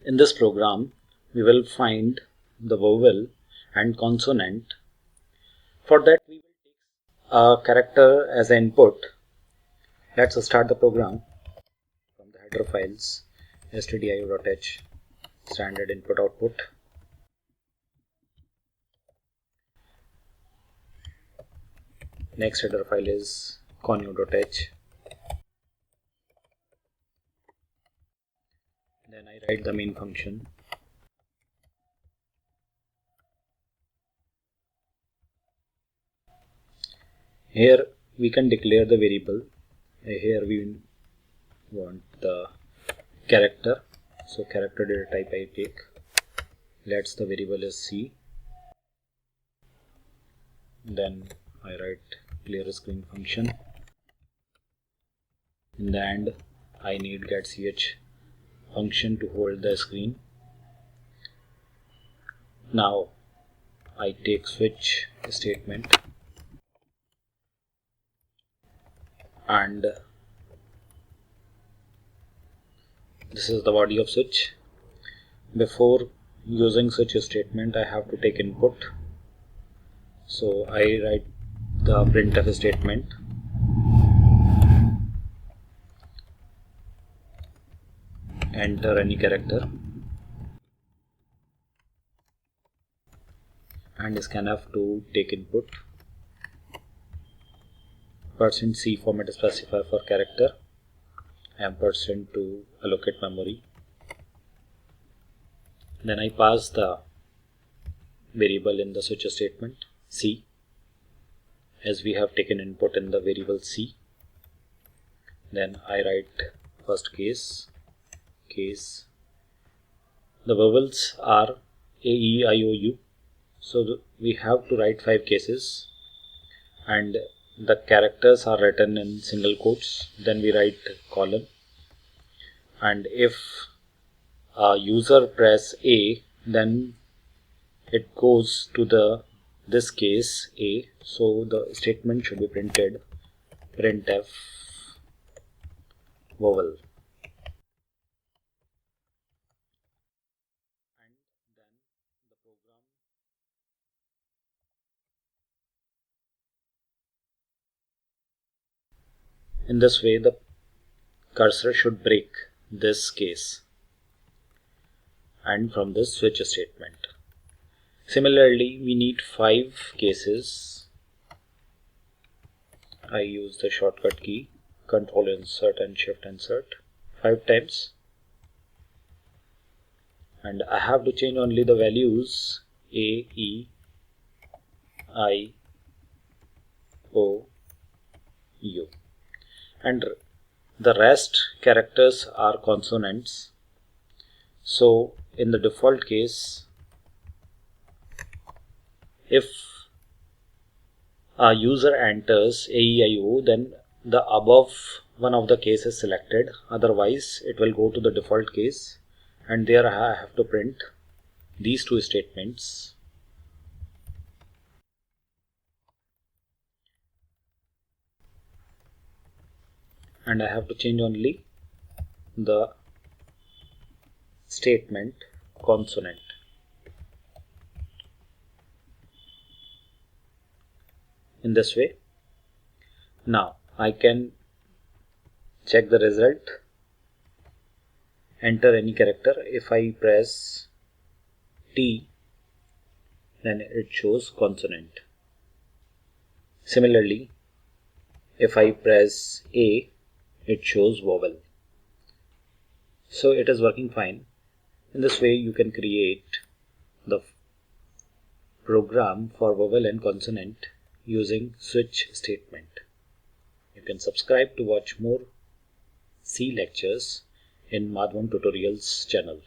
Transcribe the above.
In this program, we will find the vowel and consonant. For that, we will take a character as an input. Let's start the program from the header files stdio.h standard input output. Next header file is conio.h. Then I write the main function. Here we can declare the variable. Here we want the character, so character data type I take. Let's the variable is C. Then I write clear screen function. In the end, I need getCH function to hold the screen. Now I take switch statement and this is the body of switch. Before using switch statement, I have to take input. So I write the printf statement. Enter any character and scanf to take input. %C format specifier for character, ampersand to allocate memory. Then I pass the variable in the switch statement C, as we have taken input in the variable C. Then I write first case. The vowels are A, E, I, O, U. So we have to write 5 cases and the characters are written in single quotes. Then we write colon, and if a user press A, then it goes to this case A, so the statement should be printed printf vowel. And then the program in this way, the cursor should break this case and from this switch statement. Similarly, we need 5 cases. I use the shortcut key Control Insert and Shift Insert 5 times, and I have to change only the values A, E, I, O, U, and the rest characters are consonants. So in the default case, if a user enters A, E, I, O, then the above one of the case is selected, otherwise it will go to the default case, and there I have to print these 2 statements. And I have to change only the statement consonant. In this way, now I can check the result. Enter any character. If I press T, then it shows consonant. Similarly, if I press A, it shows vowel. So it is working fine. In this way, you can create the program for vowel and consonant using switch statement. You can subscribe to watch more C lectures in Madhvam Tutorials channel.